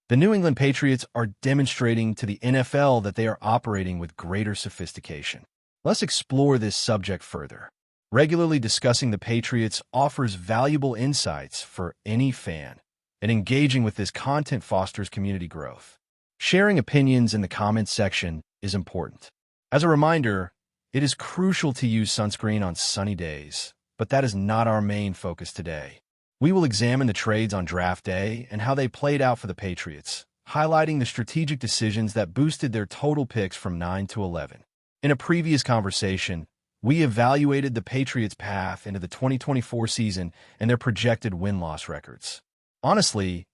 The New England Patriots are demonstrating to the NFL that they are operating with greater sophistication. Let's explore this subject further. Regularly discussing the Patriots offers valuable insights for any fan, and engaging with this content fosters community growth. Sharing opinions in the comments section is important. As a reminder, it is crucial to use sunscreen on sunny days, but that is not our main focus today. We will examine the trades on draft day and how they played out for the Patriots, highlighting the strategic decisions that boosted their total picks from 9 to 11. In a previous conversation, we evaluated the Patriots' path into the 2024 season and their projected win-loss records. Honestly,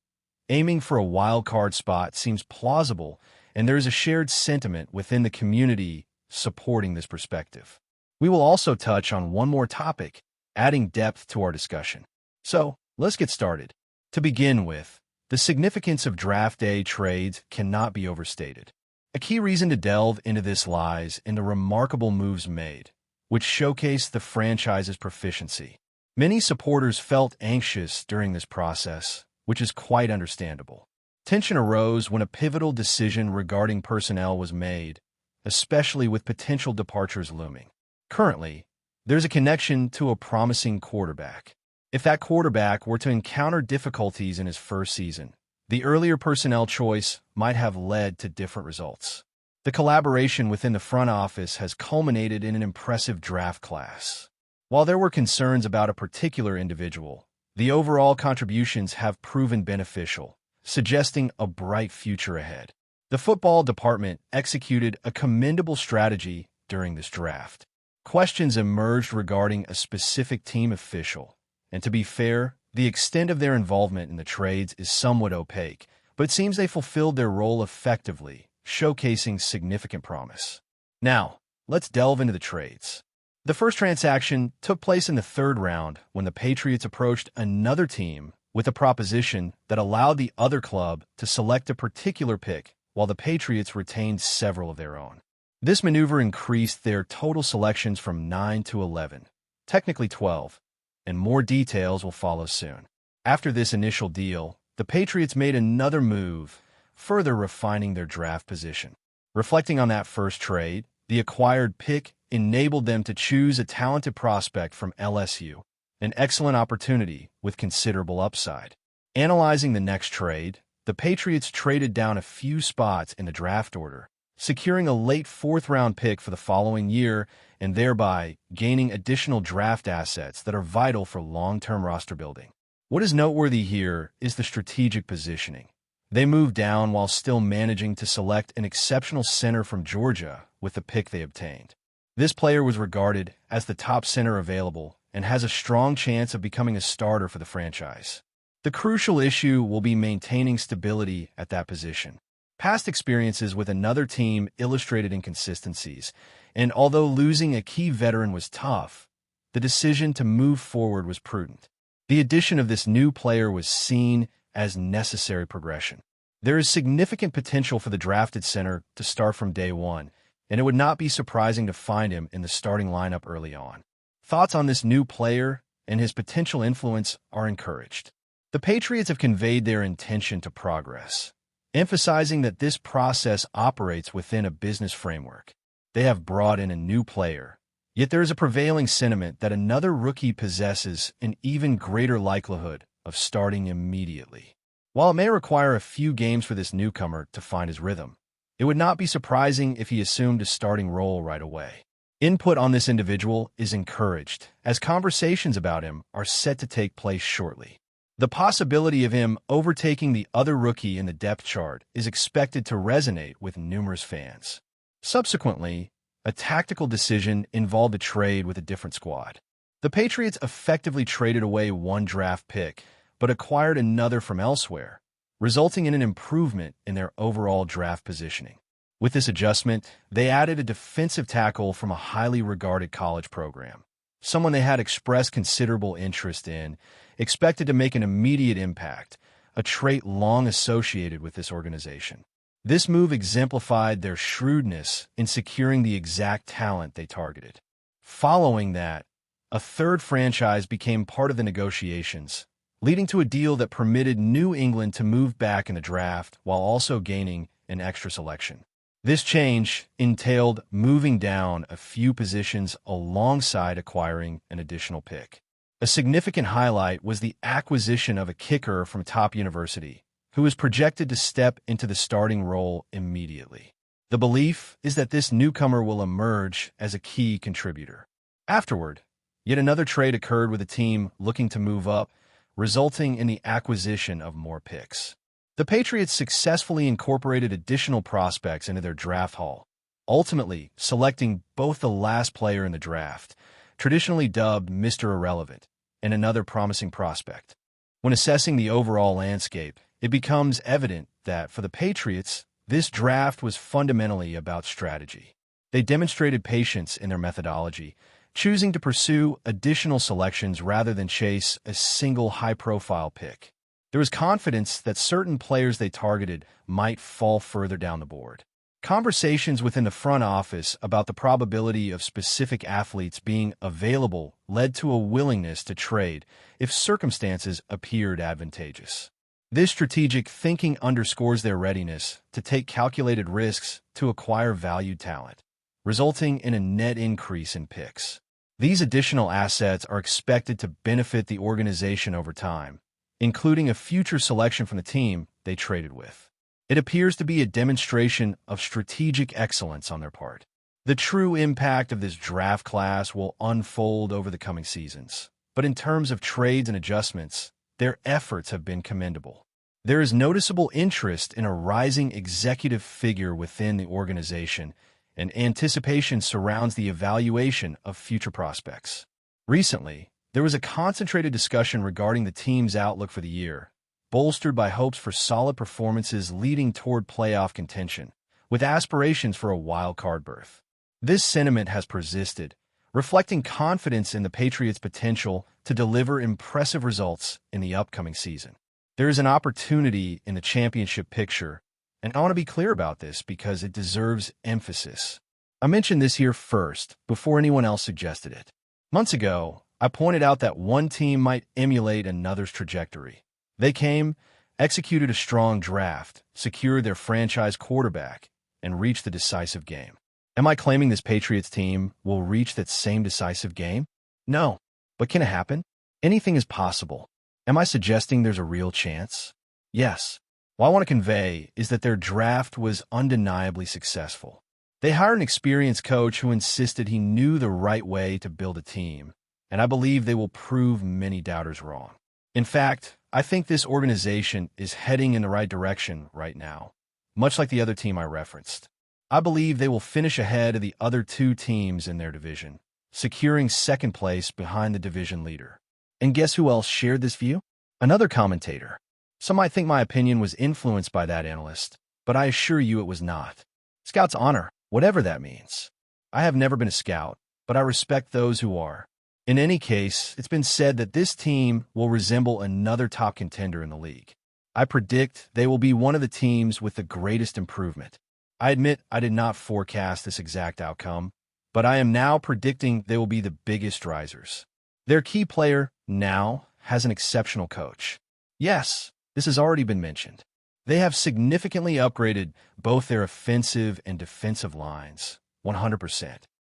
aiming for a wild-card spot seems plausible, and there is a shared sentiment within the community supporting this perspective. We will also touch on one more topic, adding depth to our discussion. So, let's get started. To begin with, the significance of draft day trades cannot be overstated. A key reason to delve into this lies in the remarkable moves made, which showcase the franchise's proficiency. Many supporters felt anxious during this process, which is quite understandable. Tension arose when a pivotal decision regarding personnel was made, especially with potential departures looming. Currently, there's a connection to a promising quarterback. If that quarterback were to encounter difficulties in his first season, the earlier personnel choice might have led to different results. The collaboration within the front office has culminated in an impressive draft class. While there were concerns about a particular individual, the overall contributions have proven beneficial, suggesting a bright future ahead. The football department executed a commendable strategy during this draft. Questions emerged regarding a specific team official, and to be fair, the extent of their involvement in the trades is somewhat opaque, but it seems they fulfilled their role effectively, showcasing significant promise. Now, let's delve into the trades. The first transaction took place in the third round when the Patriots approached another team with a proposition that allowed the other club to select a particular pick while the Patriots retained several of their own. This maneuver increased their total selections from 9 to 11, technically 12, and more details will follow soon. After this initial deal, the Patriots made another move, further refining their draft position. Reflecting on that first trade, the acquired pick enabled them to choose a talented prospect from LSU, an excellent opportunity with considerable upside. Analyzing the next trade, the Patriots traded down a few spots in the draft order, securing a late fourth-round pick for the following year and thereby gaining additional draft assets that are vital for long-term roster building. What is noteworthy here is the strategic positioning. They moved down while still managing to select an exceptional center from Georgia with the pick they obtained. This player was regarded as the top center available and has a strong chance of becoming a starter for the franchise. The crucial issue will be maintaining stability at that position. Past experiences with another team illustrated inconsistencies, and although losing a key veteran was tough, the decision to move forward was prudent. The addition of this new player was seen as necessary progression. There is significant potential for the drafted center to start from day one, and it would not be surprising to find him in the starting lineup early on. Thoughts on this new player and his potential influence are encouraged. The Patriots have conveyed their intention to progress, emphasizing that this process operates within a business framework. They have brought in a new player, yet there is a prevailing sentiment that another rookie possesses an even greater likelihood of starting immediately. While it may require a few games for this newcomer to find his rhythm, it would not be surprising if he assumed a starting role right away. Input on this individual is encouraged, as conversations about him are set to take place shortly. The possibility of him overtaking the other rookie in the depth chart is expected to resonate with numerous fans. Subsequently, a tactical decision involved a trade with a different squad. The Patriots effectively traded away one draft pick, but acquired another from elsewhere, resulting in an improvement in their overall draft positioning. With this adjustment, they added a defensive tackle from a highly regarded college program, someone they had expressed considerable interest in, expected to make an immediate impact, a trait long associated with this organization. This move exemplified their shrewdness in securing the exact talent they targeted. Following that, a third franchise became part of the negotiations, leading to a deal that permitted New England to move back in the draft while also gaining an extra selection. This change entailed moving down a few positions alongside acquiring an additional pick. A significant highlight was the acquisition of a kicker from top university, who is projected to step into the starting role immediately. The belief is that this newcomer will emerge as a key contributor. Afterward, yet another trade occurred with a team looking to move up, resulting in the acquisition of more picks. The Patriots successfully incorporated additional prospects into their draft haul, ultimately selecting both the last player in the draft, traditionally dubbed Mr. Irrelevant, and another promising prospect. When assessing the overall landscape, it becomes evident that for the Patriots, this draft was fundamentally about strategy. They demonstrated patience in their methodology, choosing to pursue additional selections rather than chase a single high-profile pick. There was confidence that certain players they targeted might fall further down the board. Conversations within the front office about the probability of specific athletes being available led to a willingness to trade if circumstances appeared advantageous. This strategic thinking underscores their readiness to take calculated risks to acquire valued talent, resulting in a net increase in picks. These additional assets are expected to benefit the organization over time, including a future selection from the team they traded with. It appears to be a demonstration of strategic excellence on their part. The true impact of this draft class will unfold over the coming seasons, but in terms of trades and adjustments, their efforts have been commendable. There is noticeable interest in a rising executive figure within the organization, and anticipation surrounds the evaluation of future prospects. Recently, there was a concentrated discussion regarding the team's outlook for the year, bolstered by hopes for solid performances leading toward playoff contention, with aspirations for a wild-card berth. This sentiment has persisted, reflecting confidence in the Patriots' potential to deliver impressive results in the upcoming season. There is an opportunity in the championship picture, and I want to be clear about this because it deserves emphasis. I mentioned this here first, before anyone else suggested it. Months ago, I pointed out that one team might emulate another's trajectory. They came, executed a strong draft, secured their franchise quarterback, and reached the decisive game. Am I claiming this Patriots team will reach that same decisive game? No. But can it happen? Anything is possible. Am I suggesting there's a real chance? Yes. What I want to convey is that their draft was undeniably successful. They hired an experienced coach who insisted he knew the right way to build a team, and I believe they will prove many doubters wrong. In fact, I think this organization is heading in the right direction right now, much like the other team I referenced. I believe they will finish ahead of the other two teams in their division, securing second place behind the division leader. And guess who else shared this view? Another commentator. Some might think my opinion was influenced by that analyst, but I assure you it was not. Scout's honor, whatever that means. I have never been a scout, but I respect those who are. In any case, it's been said that this team will resemble another top contender in the league. I predict they will be one of the teams with the greatest improvement. I admit I did not forecast this exact outcome, but I am now predicting they will be the biggest risers. Their key player, now, has an exceptional coach. Yes, this has already been mentioned. They have significantly upgraded both their offensive and defensive lines, 100%.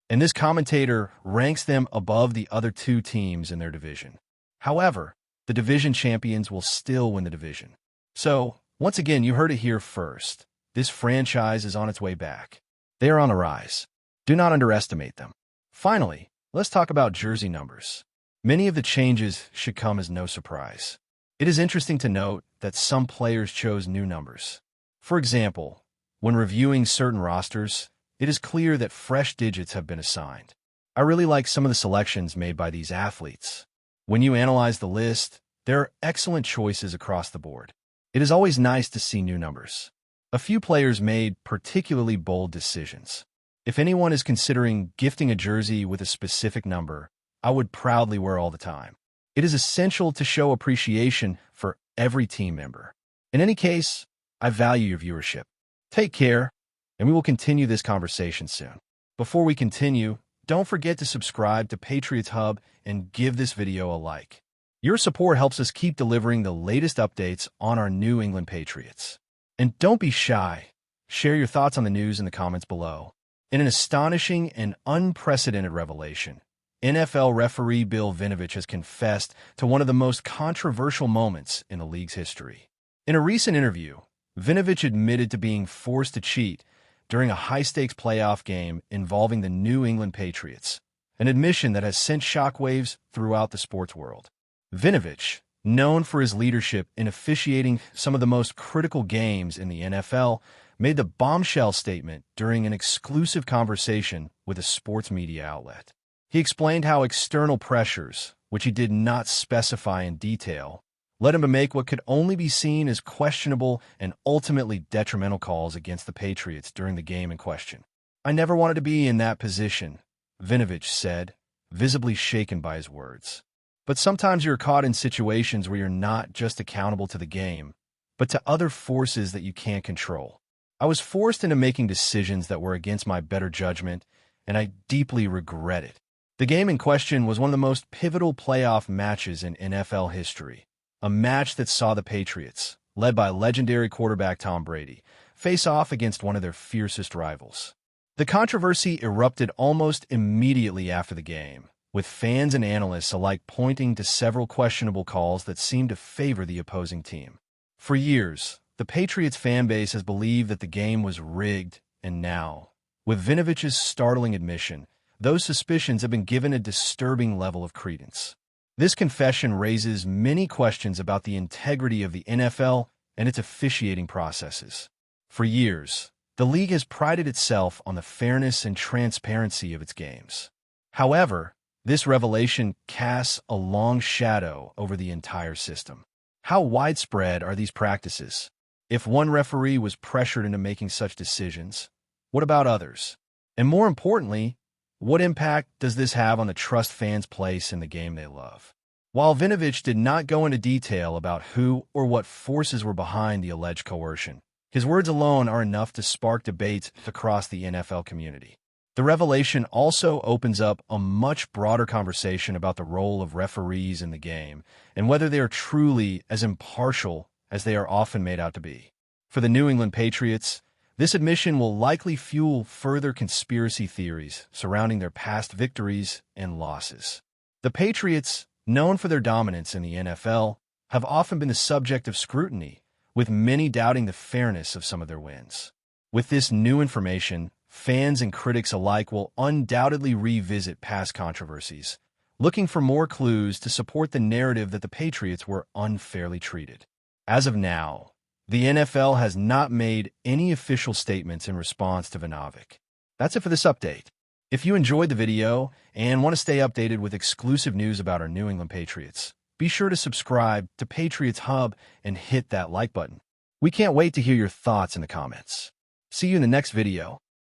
And this commentator ranks them above the other two teams in their division. However, the division champions will still win the division. So, once again, you heard it here first. This franchise is on its way back. They are on the rise. Do not underestimate them. Finally, let's talk about jersey numbers. Many of the changes should come as no surprise. It is interesting to note that some players chose new numbers. For example, when reviewing certain rosters, it is clear that fresh digits have been assigned. I really like some of the selections made by these athletes. When you analyze the list, there are excellent choices across the board. It is always nice to see new numbers. A few players made particularly bold decisions. If anyone is considering gifting a jersey with a specific number, I would proudly wear all the time. It is essential to show appreciation for every team member. In any case, I value your viewership. Take care, and we will continue this conversation soon. Before we continue, don't forget to subscribe to Patriots Hub and give this video a like. Your support helps us keep delivering the latest updates on our New England Patriots. And don't be shy. Share your thoughts on the news in the comments below. In an astonishing and unprecedented revelation, NFL referee Bill Vinovich has confessed to one of the most controversial moments in the league's history. In a recent interview, Vinovich admitted to being forced to cheat during a high-stakes playoff game involving the New England Patriots, an admission that has sent shockwaves throughout the sports world. Vinovich, known for his leadership in officiating some of the most critical games in the NFL, made the bombshell statement during an exclusive conversation with a sports media outlet. He explained how external pressures, which he did not specify in detail, led him to make what could only be seen as questionable and ultimately detrimental calls against the Patriots during the game in question. "I never wanted to be in that position," Vinovich said, visibly shaken by his words. "But sometimes you're caught in situations where you're not just accountable to the game, but to other forces that you can't control. I was forced into making decisions that were against my better judgment, and I deeply regret it." The game in question was one of the most pivotal playoff matches in NFL history, a match that saw the Patriots, led by legendary quarterback Tom Brady, face off against one of their fiercest rivals. The controversy erupted almost immediately after the game, with fans and analysts alike pointing to several questionable calls that seemed to favor the opposing team. For years, the Patriots fan base has believed that the game was rigged, and now, with Vinovich's startling admission, those suspicions have been given a disturbing level of credence. This confession raises many questions about the integrity of the NFL and its officiating processes. For years, the league has prided itself on the fairness and transparency of its games. However, this revelation casts a long shadow over the entire system. How widespread are these practices? If one referee was pressured into making such decisions, what about others? And more importantly, what impact does this have on the trust fans place in the game they love? While Vinovich did not go into detail about who or what forces were behind the alleged coercion, his words alone are enough to spark debates across the NFL community. The revelation also opens up a much broader conversation about the role of referees in the game and whether they are truly as impartial as they are often made out to be. For the New England Patriots, this admission will likely fuel further conspiracy theories surrounding their past victories and losses. The Patriots, known for their dominance in the NFL, have often been the subject of scrutiny, with many doubting the fairness of some of their wins. With this new information, fans and critics alike will undoubtedly revisit past controversies, looking for more clues to support the narrative that the Patriots were unfairly treated. As of now, the NFL has not made any official statements in response to Vinovich. That's it for this update. If you enjoyed the video and want to stay updated with exclusive news about our New England Patriots, be sure to subscribe to Patriots Hub and hit that like button. We can't wait to hear your thoughts in the comments. See you in the next video.